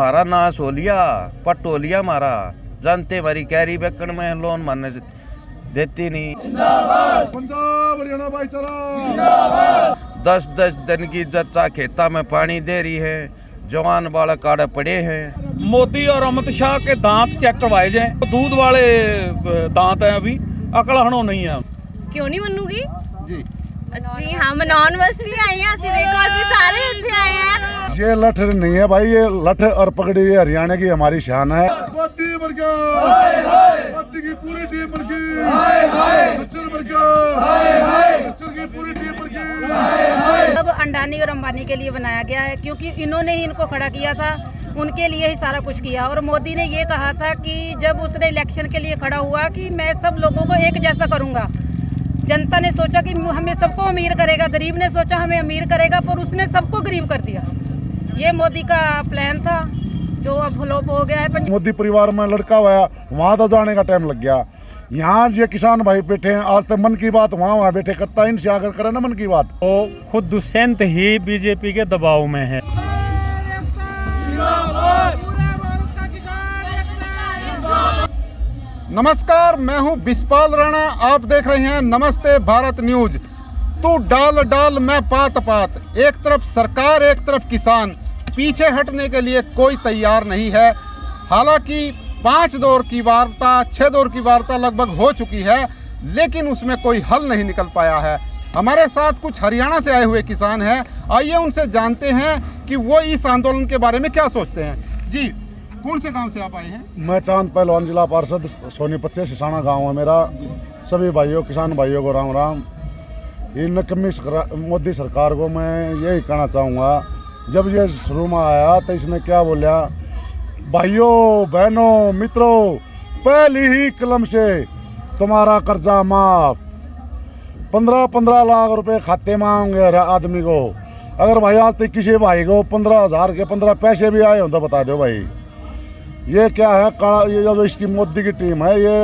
मारा ना सोलिया पटोलिया मारा, जानते मारी कैरी बेकन में लोन मारने देती नहीं। पंजाब हरियाणा भाईचारा 10-10 दिन की जच्चा खेता में पानी दे रही है, जवान बालक आड़े पड़े हैं। मोदी और अमित शाह के दांत चेक करवाए जाए, दूध वाले दांत हैं, अभी अकल हणो नहीं है। क्यों नहीं मनूगी जी? ਅਸੀਂ हम नॉन बस्ती आए हैं, ਅਸੀਂ देखो ਅਸੀਂ सारे ਇੱਥੇ आए हैं। ये लठ नहीं है भाई, ये लठ और पगड़ी ये हरियाणा की हमारी शान है। मोदी मर गया, मोदी की पूरी टीम मर गई, सच्चर मर गया, सच्चर की पूरी टीम मर गई। अब अंडानी और अंबानी के लिए बनाया गया है, क्योंकि इन्होंने ही इनको खड़ा किया था, उनके लिए ही सारा कुछ किया। और मोदी ने ये कहा था कि जब उसने इलेक्शन के लिए खड़ा हुआ कि मैं सब लोगों को एक जैसा करूंगा। जनता ने सोचा कि हमें सबको अमीर करेगा, गरीब ने सोचा हमें अमीर करेगा, पर उसने सबको गरीब कर दिया। ये मोदी का प्लान था जो अब फ्लॉप हो गया है। मोदी परिवार में लड़का हुआ, वहाँ तो जाने का टाइम लग गया। यहाँ ये किसान भाई बैठे हैं, आज तक मन की बात वहाँ बैठे करता है, इनसे आकर करे ना मन की बात। वो खुद दुष्यंत ही बीजेपी के दबाव में है। नमस्कार, मैं हूं बिस्पाल राणा, आप देख रहे हैं नमस्ते भारत न्यूज। तू डाल डाल मैं पात पात, एक तरफ सरकार एक तरफ किसान, पीछे हटने के लिए कोई तैयार नहीं है। हालांकि 5 दौर की वार्ता 6 दौर की वार्ता लगभग हो चुकी है, लेकिन उसमें कोई हल नहीं निकल पाया है। हमारे साथ कुछ हरियाणा से आए हुए किसान हैं, आइए उनसे जानते हैं कि वो इस आंदोलन के बारे में क्या सोचते हैं। जी, कौन से गांव से आप आए हैं? मैं चांद पहलवान, जिला पार्षद सोनीपत से, सिसाना गांव है मेरा। सभी भाइयों किसान भाइयों को राम राम। इन नकम्मी मोदी सरकार को मैं यही कहना चाहूँगा, जब ये शुरू में आया तो इसने क्या बोला, भाइयों बहनों मित्रों, पहली ही कलम से तुम्हारा कर्जा माफ, 15-15 लाख रुपए खाते मांगे आदमी को। अगर भाई आज तक किसी भाई को 15,000 के 15 पैसे भी आए हो तो बता दो भाई। ये क्या है काला, ये जो इसकी मोदी की टीम है, ये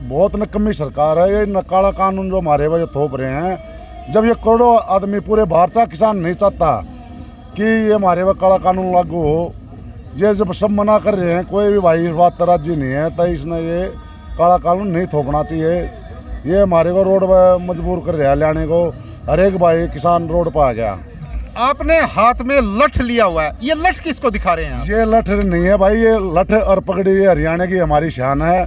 बहुत नकम्मी सरकार है। ये काला कानून जो हमारे वजह थोप रहे हैं, जब ये करोड़ों आदमी पूरे भारत का किसान नहीं चाहता कि ये हमारे वह काला कानून लागू हो, ये जब सब मना कर रहे हैं, कोई भी भाई इस बात पर राजी नहीं है, तो इसने ये काला कानून नहीं थोपना चाहिए। ये हमारे को रोड पर मजबूर कर रहा है लाने को, हर एक भाई किसान रोड पर आ गया। आपने हाथ में लठ लिया हुआ है, ये लठ किसको दिखा रहे हैं आप? ये लठ नहीं है भाई, ये लठ और पगड़ी ये हरियाणा की हमारी शान है।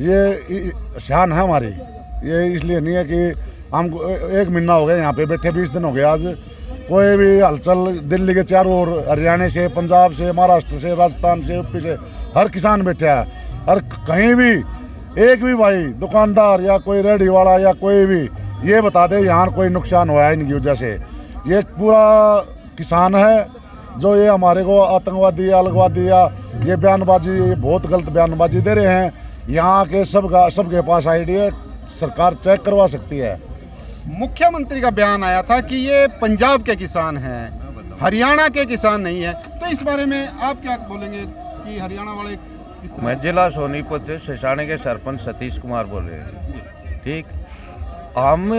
ये शान है हमारी, ये इसलिए नहीं है कि हम 1 महीना हो गया यहाँ पे बैठे, 20 दिन हो गए। आज कोई भी हलचल दिल्ली के चारों ओर, हरियाणा से, पंजाब से, महाराष्ट्र से, राजस्थान से, यूपी से हर किसान बैठा है। और कहीं भी एक भी भाई दुकानदार या कोई रेहड़ी वाला या कोई भी ये बता दे यहाँ कोई नुकसान हुआ है इनकी वजह से। ये पूरा किसान है जो ये हमारे को आतंकवादी अलगवादी या ये बयानबाजी, ये बहुत गलत बयानबाजी दे रहे हैं। यहाँ के सबके पास आईडी है, सरकार चेक करवा सकती है। मुख्यमंत्री का बयान आया था कि ये पंजाब के किसान हैं, हरियाणा के किसान नहीं है, तो इस बारे में आप क्या बोलेंगे कि हरियाणा वाले किस तरह? मैं जिला सोनीपत से सिसाने के सरपंच सतीश कुमार बोल रहे हैं। ठीक, हम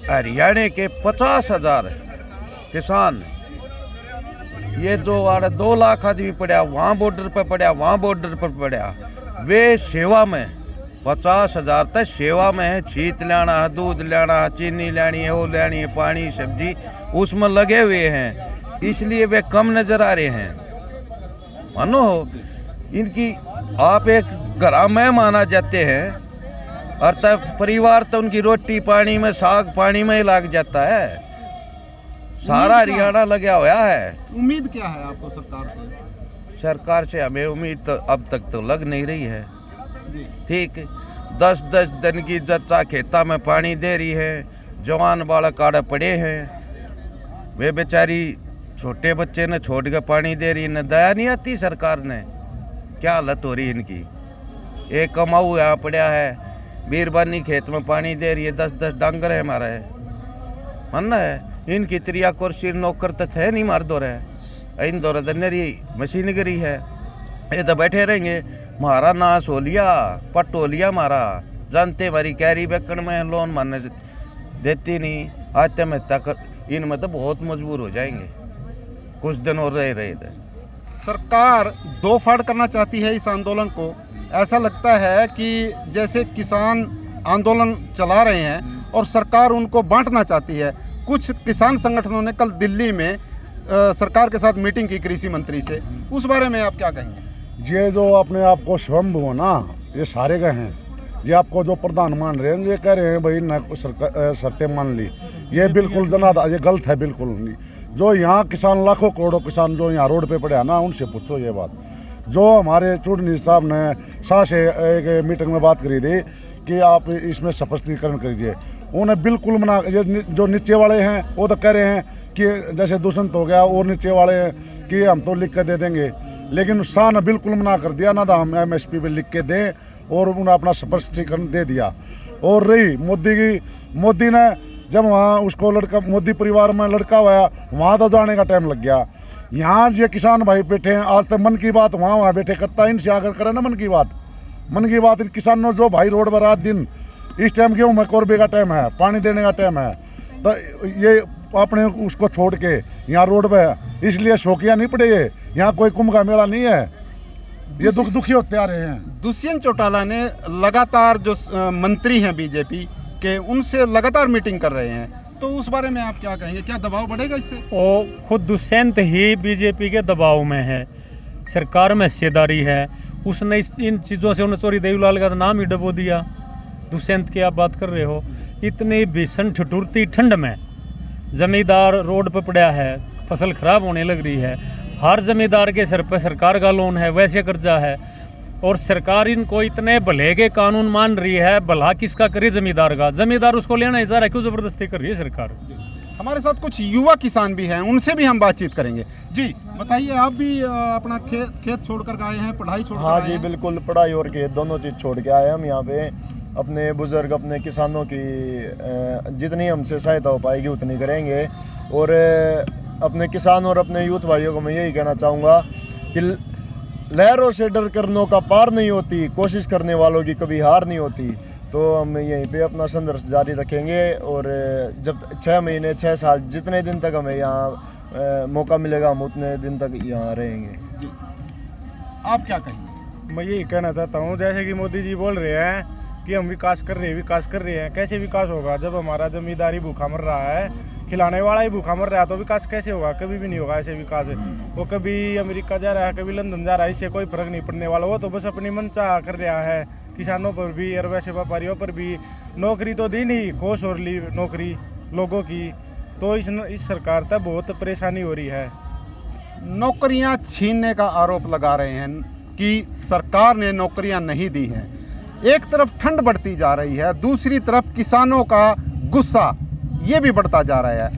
हरियाणा के 50,000 किसान, ये जो 2 लाख आदमी पड़ा, वहाँ बॉर्डर पर पड़ा, वहाँ बॉर्डर पर पड़ा, वे सेवा में 50,000 तक सेवा में है। चीत लाना है, दूध लाना है, चीनी लानी है, वो लानी है, पानी सब्जी उसमें लगे हुए हैं, इसलिए वे कम नजर आ रहे हैं। मानो इनकी आप एक घर में माना जाते हैं, और तब परिवार तो उनकी रोटी पानी में, साग पानी में ही लग जाता है। सारा हरियाणा लगा हुआ है। उम्मीद क्या है आपको सरकार से? सरकार से हमें उम्मीद तो अब तक तो लग नहीं रही है। ठीक, 10-10 दिन की जच्चा खेता में पानी दे रही है, जवान बालक आड़े पड़े हैं, वे बेचारी छोटे बच्चे ने छोड़ के पानी दे रही है। दया नहीं आती सरकार ने, क्या हालत हो रही है इनकी। एक कमाऊ यहाँ पड़ा है, बीरबानी खेत में पानी दे रही है, 10-10 डांगर है हमारा है, मानना है। इनकी त्रिया कुर्सी नौकर तो थे नहीं, मार दो रहे इन दौर दरी मशीनगरी है, ये तो बैठे रहेंगे। मारा ना सोलिया पटोलिया मारा, जानते मारी कैरी बेकन में लोन मारने देती नहीं। आत्महत्या कर इनमें तो बहुत मजबूर हो जाएंगे, कुछ दिन और रहे थे। सरकार दो फाड़ करना चाहती है इस आंदोलन को। ऐसा लगता है कि जैसे किसान आंदोलन चला रहे हैं और सरकार उनको बांटना चाहती है। कुछ किसान संगठनों ने कल दिल्ली में सरकार के साथ मीटिंग की कृषि मंत्री से, उस बारे में आप क्या कहेंगे? ये जो अपने आप को स्वयं हो ना, ये सारे गए हैं। ये आपको जो प्रधान मान रहे हैं, ये कह रहे हैं भाई न शर्तें मान ली, ये बिल्कुल ये गलत है बिल्कुल नहीं। जो यहाँ किसान लाखों करोड़ों किसान जो यहाँ रोड पे पड़े हैं ना, उनसे पूछो ये बात। जो हमारे चूड़नी साहब ने शाह से एक मीटिंग में बात करी थी कि आप इसमें स्पष्टीकरण करिए, उन्हें बिल्कुल मना। ये जो नीचे वाले हैं वो तो कह रहे हैं कि जैसे दूषित हो गया, और नीचे वाले हैं कि हम तो लिख के दे देंगे, लेकिन शाह ने बिल्कुल मना कर दिया ना, तो हम MSP पे लिख के दें, और उन्होंने अपना स्पष्टीकरण दे दिया। और रही मोदी की, मोदी ने जब वहाँ उसको लड़का मोदी परिवार में लड़का हुआ, वहाँ तो जाने का टाइम लग गया। यहाँ ये किसान भाई बैठे हैं, आज तक मन की बात वहाँ बैठे करता है, इनसे आकर करे ना मन की बात। किसानों जो भाई रोड पर रात दिन, इस टाइम गेहूँ में कोरबे का टाइम है, पानी देने का टाइम है, तो ये अपने उसको छोड़ के यहाँ रोड पे, इसलिए शौकिया नहीं पड़े। ये यहाँ कोई कुंभ का मेला नहीं है, ये दुखी होते आ रहे हैं। दुष्यंत चौटाला ने लगातार जो मंत्री हैं बीजेपी के, उनसे लगातार मीटिंग कर रहे हैं, तो उस बारे में आप क्या कहेंगे? क्या दबाव बढ़ेगा इससे? वो खुद दुष्यंत ही बीजेपी के दबाव में है, सरकार में हिस्सेदारी है। उसने इन चीज़ों से, उन्हें चोरी देवीलाल का नाम ही डबो दिया। दुष्यंत की आप बात कर रहे हो, इतनी भीषण ठिठुरती ठंड में जमींदार रोड पर पड़ा है, फसल खराब होने लग रही है। हर जमींदार के सर पर सरकार का लोन है, वैसे कर्जा है, और सरकार इनको इतने भले के कानून मान रही है। भला किसका करे? जमींदार का। जमींदार उसको लेना ही चाह रहा है, क्यों जबरदस्ती कर रही है सरकार? हमारे साथ कुछ युवा किसान भी हैं, उनसे भी हम बातचीत करेंगे। जी बताइए, आप भी अपना खेत छोड़ कर आए हैं, पढ़ाई छोड़ कर हाँ आए जी हैं? बिल्कुल, पढ़ाई और खेत दोनों चीज़ छोड़ के आए हम यहाँ पे। अपने बुजुर्ग, अपने किसानों की जितनी हमसे सहायता हो पाएगी उतनी करेंगे। और अपने किसान और अपने यूथ भाइयों को मैं यही कहना चाहूँगा कि लहरों से डर कर नौका पार नहीं होती, कोशिश करने वालों की कभी हार नहीं होती। तो हम यहीं पे अपना संघर्ष जारी रखेंगे, और जब 6 महीने 6 साल जितने दिन तक हमें यहाँ मौका मिलेगा, हम उतने दिन तक यहाँ रहेंगे। आप क्या कहेंगे? मैं यही कहना चाहता हूँ, जैसे कि मोदी जी बोल रहे हैं कि हम विकास कर रहे हैं। कैसे विकास होगा जब हमारा जमींदारी भूखा मर रहा है, खिलाने वाला ही भूखा मर रहा है, तो विकास कैसे होगा? कभी भी नहीं होगा ऐसे विकास। वो कभी अमेरिका जा रहा है, कभी लंदन जा रहा है, इससे कोई फर्क नहीं पड़ने वाला। वो तो बस अपनी मनचाह कर रहा है, किसानों पर भी और वैसे व्यापारियों पर भी। नौकरी तो दी नहीं, खोश हो रही नौकरी लोगों की, तो इस सरकार तक बहुत परेशानी हो रही है। नौकरियां छीनने का आरोप लगा रहे हैं कि सरकार ने नौकरियां नहीं दी हैं। एक तरफ ठंड बढ़ती जा रही है, दूसरी तरफ किसानों का गुस्सा ये भी बढ़ता जा रहा है।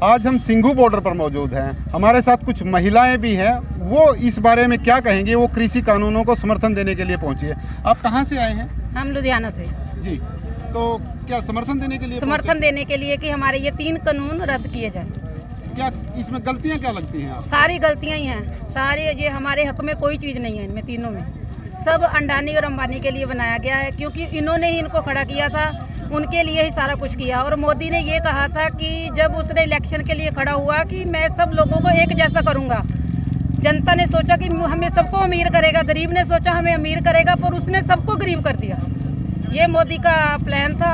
आज हम सिंघू बॉर्डर पर मौजूद हैं, हमारे साथ कुछ महिलाएं भी हैं, वो इस बारे में क्या कहेंगे। वो कृषि कानूनों को समर्थन देने के लिए पहुंची है। आप कहां से आए हैं? हम लुधियाना से। जी, तो क्या समर्थन देने के लिए? समर्थन देने के लिए कि हमारे ये 3 कानून रद्द किए जाएं। क्या इसमें गलतियां क्या लगती हैं आप? सारी गलतियां ही हैं, सारे ये हमारे हक में कोई चीज़ नहीं है इनमें तीनों में। सब अंडानी और अंबानी के लिए बनाया गया है, क्योंकि इन्होंने ही इनको खड़ा किया था, उनके लिए ही सारा कुछ किया। और मोदी ने ये कहा था कि जब उसने इलेक्शन के लिए खड़ा हुआ कि मैं सब लोगों को एक जैसा करूँगा। जनता ने सोचा कि हमें सबको अमीर करेगा, गरीब ने सोचा हमें अमीर करेगा, पर उसने सबको गरीब कर दिया। ये मोदी का प्लान था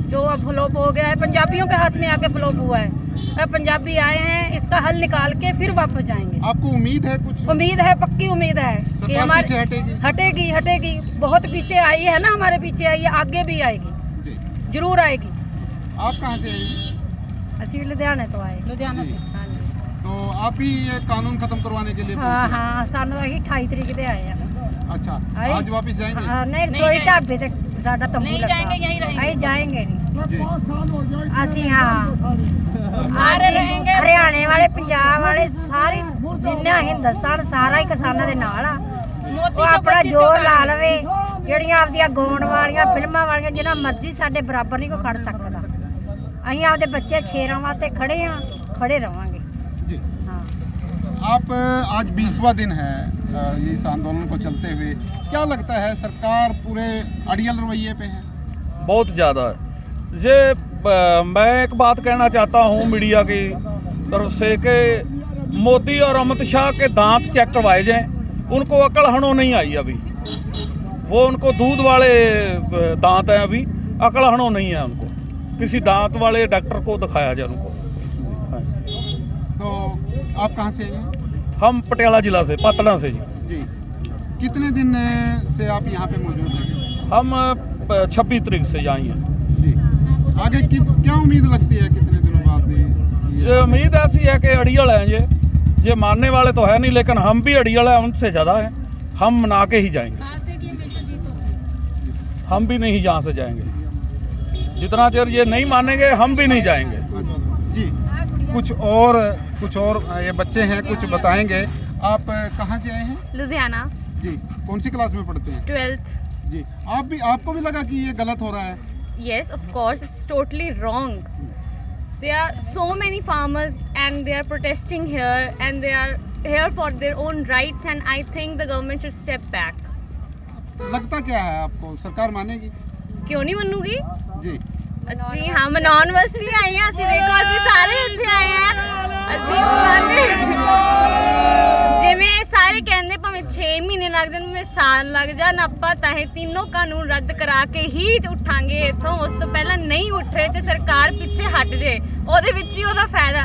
जो अब फ्लॉप हो गया है, पंजाबियों के हाथ में आके फ्लॉप हुआ है। अब पंजाबी आए हैं, इसका हल निकाल के फिर वापस जाएंगे। आपको उम्मीद है? कुछ उम्मीद है, पक्की उम्मीद है कि हमारे हटेगी। बहुत पीछे आई है ना, हमारे पीछे आई है, आगे भी आएगी, जरूर आएगी। आप कहाँ से आई? ਅਸੀਂ ਲੁਧਿਆਣੇ ਤੋਂ ਆਏ। ਲੁਧਿਆਣਾ से। हाँ जी। तो आप भी ये कानून खत्म करवाने के लिए? हाँ, ਸਾਨੂੰ ਅਸੀਂ 28 तरीक ਦੇ ਆਏ ਆ। अच्छा, आज वापस जाएंगे? नहीं, रसोई ढाबे ਤੇ ਸਾਡਾ ਤੰਬੂ ਲੱਗਾ। नहीं जाएंगे, यहीं रहेंगे। ਅਸੀਂ ਜਾएंगे नहीं। ਅਸੀਂ हाँ ਸਾਰੇ रहेंगे। ਹਰਿਆਣੇ ਵਾਲੇ, ਪੰਜਾਬ ਵਾਲੇ, ਸਾਰੇ ਜਿੰਨਾ ਹਿੰਦੁਸਤਾਨ ਸਾਰਾ ਹੀ ਕਿਸਾਨਾਂ ਦੇ ਨਾਲ ਆ। ਉਹ ਆਪਣਾ ਜ਼ੋਰ ਲਾ ਲਵੇ। ਜਿਹੜੀਆਂ ਆਪਦੀਆਂ ਗਾਉਣ ਵਾਲੀਆਂ, ਫਿਲਮਾਂ ਵਾਲੀਆਂ, ਜਿੰਨਾ ਮਰਜ਼ੀ ਸਾਡੇ ਬਰਾਬਰ ਨਹੀਂ ਕੋਈ ਖੜ ਸਕਦਾ। ਅਸੀਂ ਆਪਦੇ ਬੱਚੇ ਸ਼ੇਰਾਂ ਵਾਸਤੇ ਖੜੇ ਆ, खड़े रहेंगे। जी, हाँ। आप आज 20वां दिन है इस आंदोलन को चलते हुए, क्या लगता है सरकार पूरे अड़ियल रवैये पे है? बहुत ज़्यादा है ये। मैं एक बात कहना चाहता हूँ मीडिया की तरफ से कि मोदी और अमित शाह के दांत चेक करवाए जाएं। उनको अकल हणो नहीं आई अभी, वो उनको दूध वाले दांत हैं अभी, अकल हणो नहीं है उनको। किसी दांत वाले डॉक्टर को दिखाया जाए उनको। तो आप कहाँ से हैं? हम पटियाला जिला से, पातड़ा से जी। जी, कितने दिन से आप यहाँ पे मौजूद हैं? हम 26 तारीख से आई हैं। जी, आगे क्या उम्मीद लगती है कितने दिनों बाद ये उम्मीद ऐसी है कि अड़ियल हैं ये मानने वाले तो है नहीं, लेकिन हम भी अड़ियल हैं, उनसे ज़्यादा है। हम मना के ही जाएंगे, हम भी नहीं यहाँ से जाएंगे। जितना देर ये नहीं मानेंगे हम भी नहीं जाएंगे। जी, कुछ और ये बच्चे हैं, कुछ बताएंगे। आप कहाँ से आए हैं? लुधियाना। जी, कौन सी क्लास में पढ़ते हैं? 12th। जी, आपको भी लगा कि ये गलत हो रहा है? Yes, of course, it's totally wrong. There are so many farmers and they are protesting here and they are here for their own rights and I think the government should step back. लगता क्या है आपको, सरकार मानेगी? क्यों नहीं मनूगी? जी, ਅਸੀਂ ਹਾਂ ਮਨਾਉਣ ਵਾਸਤੇ ਆਏ ਹਾਂ। ਅਸੀਂ ਦੇਖੋ ਅਸੀਂ ਸਾਰੇ ਇੱਥੇ ਆਏ ਹਾਂ। ਅਸੀਂ ਜਿਵੇਂ ਸਾਰੇ ਕਹਿੰਦੇ ਭਾਵੇਂ 6 ਮਹੀਨੇ ਲੱਗ ਜਾਣ, ਭਾਵੇਂ ਸਾਲ ਲੱਗ ਜਾਣ, ਆਪਾਂ ਤਾਂ ਇਹ ਤਿੰਨੋਂ ਕਾਨੂੰਨ ਰੱਦ ਕਰਾ ਕੇ ਹੀ ਉੱਠਾਂਗੇ ਇੱਥੋਂ। ਉਸ ਤੋਂ ਪਹਿਲਾਂ ਨਹੀਂ ਉੱਠ ਰਹੇ ਤੇ ਸਰਕਾਰ ਪਿੱਛੇ ਹਟ ਜੇ, ਉਹਦੇ ਵਿੱਚ ਹੀ ਉਹਦਾ ਫਾਇਦਾ।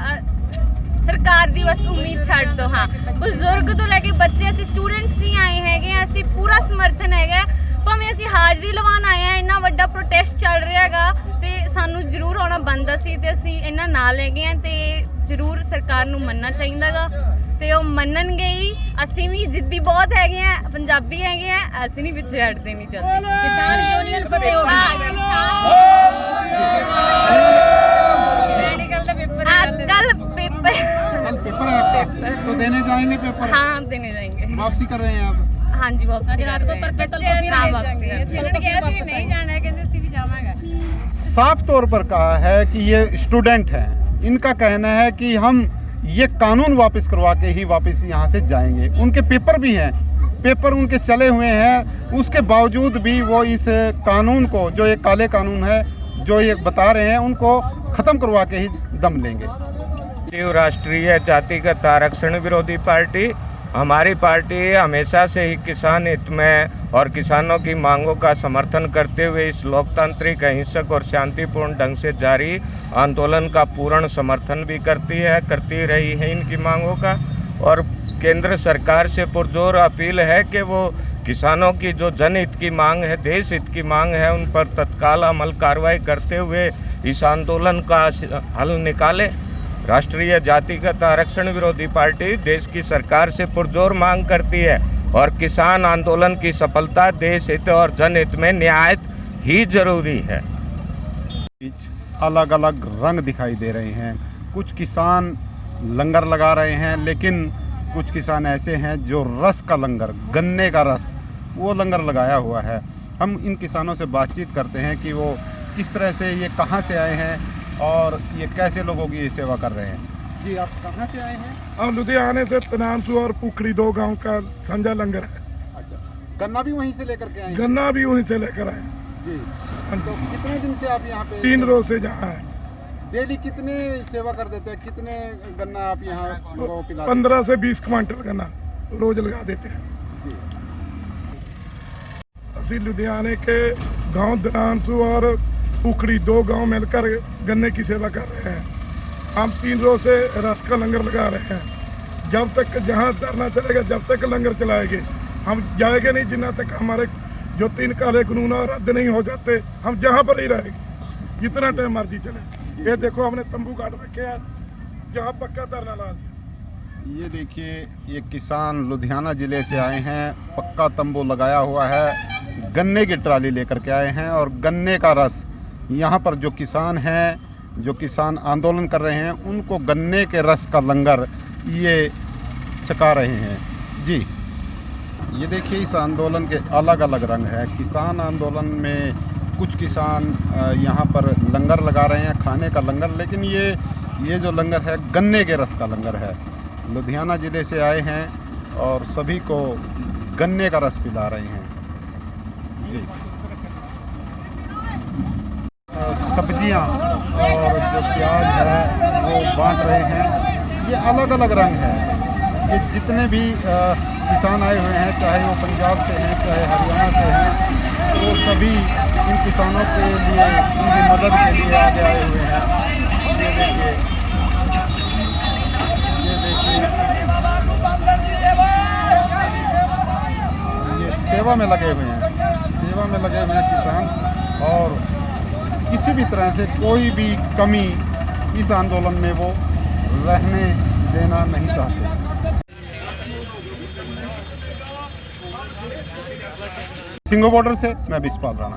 ਸਰਕਾਰ ਦੀ ਬਸ ਉਮੀਦ ਛੱਡ ਦੋ। ਹਾਂ, ਬਜ਼ੁਰਗ ਤੋਂ ਲੈ ਕੇ ਬੱਚੇ, ਅਸੀਂ ਸਟੂਡੈਂਟਸ ਵੀ ਆਏ ਹੈਗੇ ਆ, ਅਸੀਂ ਪੂਰਾ ਸਮਰਥਨ ਹੈਗਾ। ਭਾਵੇਂ ਅਸੀਂ ਹਾਜ਼ਰੀ ਲਵਾਉਣ ਆਏ ਆ, ਇੰਨਾ ਵੱਡਾ ਪ੍ਰੋਟੈਸਟ ਚੱਲ ਰਿਹਾ ਹੈਗਾ ਤੇ ਸਾਨੂੰ ਜ਼ਰੂਰ ਆਉਣਾ ਬਣਦਾ ਸੀ ਤੇ ਅਸੀਂ ਇਹਨਾਂ ਨਾਲ ਹੈਗੇ ਆ ਤੇ ਜ਼ਰੂਰ ਸਰਕਾਰ ਨੂੰ ਮੰਨਣਾ ਚਾਹੀਦਾਗਾ ਤੇ ਉਹ ਮੰਨਣਗੇ ਹੀ। ਅਸੀਂ ਵੀ ਜਿੱਦੀ ਬਹੁਤ ਹੈਗੇ ਆ, ਪੰਜਾਬੀ ਹੈਗੇ ਆ, ਅਸੀਂ ਨਹੀਂ ਪਿੱਛੇ ਹਟਦੇ ਨਹੀਂ ਚੱਲਦੇ। ਕਿਸਾਨ ਯੂਨੀਅਨ ਫਤਿਹ ਹੋ ਗਈ। ਮੈਡੀਕਲ ਦਾ ਪੇਪਰ कल पेपर है आपका? तो देने जाएंगे पेपर? हाँ, हम देने जाएंगे। वापसी कर रहे हैं आप? हाँ जी, वापसी रात को करके तो फिर हाँ वापसी नहीं जाना है, कहते सी भी जावांगा। साफ तौर पर कहा है कि ये स्टूडेंट हैं, इनका कहना है कि हम ये कानून वापस करवा के ही वापस यहाँ से जाएंगे। उनके पेपर भी हैं, पेपर उनके चले हुए हैं, उसके बावजूद भी वो इस कानून को, जो ये काले कानून है जो ये बता रहे हैं, उनको ख़त्म करवा के ही दम लेंगे। शिव राष्ट्रीय जातिगत आरक्षण विरोधी पार्टी, हमारी पार्टी हमेशा से ही किसान हित में और किसानों की मांगों का समर्थन करते हुए इस लोकतांत्रिक, अहिंसक और शांतिपूर्ण ढंग से जारी आंदोलन का पूर्ण समर्थन भी करती रही है इनकी मांगों का। और केंद्र सरकार से पुरजोर अपील है कि वो किसानों की जो जनहित की मांग है, देश हित की मांग है, उन पर तत्काल अमल कार्रवाई करते हुए इस आंदोलन का हल निकाले। राष्ट्रीय जातिगत आरक्षण विरोधी पार्टी देश की सरकार से पुरजोर मांग करती है और किसान आंदोलन की सफलता देश हित और जनहित में निहायत ही जरूरी है। अलग अलग रंग दिखाई दे रहे हैं। कुछ किसान लंगर लगा रहे हैं, लेकिन कुछ किसान ऐसे हैं जो रस का लंगर, गन्ने का रस, वो लंगर लगाया हुआ है। हम इन किसानों से बातचीत करते हैं कि वो किस तरह से, ये कहाँ से आए हैं और ये कैसे लोगों की ये सेवा कर रहे हैं। जी, आप कहाँ से आए हैं? हम लुधियाने से तनामसू और पुखड़ी 2 गांव का संजय लंगर है। अच्छा, गन्ना भी वहीं से लेकर के आए हैं? गन्ना भी वहीं से लेकर आए जी। तो कितने दिन से आप यहाँ पे? 3 रोज से जहाँ है। डेली कितने सेवा कर देते हैं, कितने गन्ना आप यहाँ लोगों को पिलाते हैं? 15 से 20 क्विंटल गन्ना रोज लगा देते हैं। ਅਸੀਂ लुधियाने के गांव दनानसू और पुखड़ी 2 गांव मिलकर गन्ने की सेवा कर रहे हैं। हम 3 रोज से रस का लंगर लगा रहे हैं। जब तक जहां धरना चलेगा, जब तक लंगर चलाएंगे, हम जाएंगे नहीं जितना तक हमारे जो 3 काले कानून रद्द नहीं हो जाते। हम जहां पर ही रहेंगे जितना टाइम मर्जी चले। ये देखो, हमने तंबू काट रखे हैं, जहाँ पक्का धरना ला दिया। ये देखिए, ये किसान लुधियाना ज़िले से आए हैं, पक्का तंबू लगाया हुआ है, गन्ने की ट्राली लेकर के आए हैं और गन्ने का रस यहाँ पर जो किसान हैं, जो किसान आंदोलन कर रहे हैं, उनको गन्ने के रस का लंगर ये छका रहे हैं। जी, ये देखिए, इस आंदोलन के अलग अलग रंग है। किसान आंदोलन में कुछ किसान यहाँ पर लंगर लगा रहे हैं, खाने का लंगर, लेकिन ये ये जो लंगर है गन्ने के रस का लंगर है। लुधियाना ज़िले से आए हैं और सभी को गन्ने का रस पिला रहे हैं जी। सब्जियां और जो प्याज है वो बांट रहे हैं। ये अलग अलग रंग है। ये जितने भी किसान आए हुए हैं, चाहे वो पंजाब से हैं चाहे हरियाणा से हैं, वो सभी इन किसानों के लिए, उनकी मदद के लिए आगे आए हुए हैं। ये देखिए, ये सेवा में लगे हुए हैं, सेवा में लगे हुए हैं किसान, और किसी भी तरह से कोई भी कमी इस आंदोलन में वो रहने देना नहीं चाहते। सिंघो बॉर्डर से मैं बिस्पाल राणा।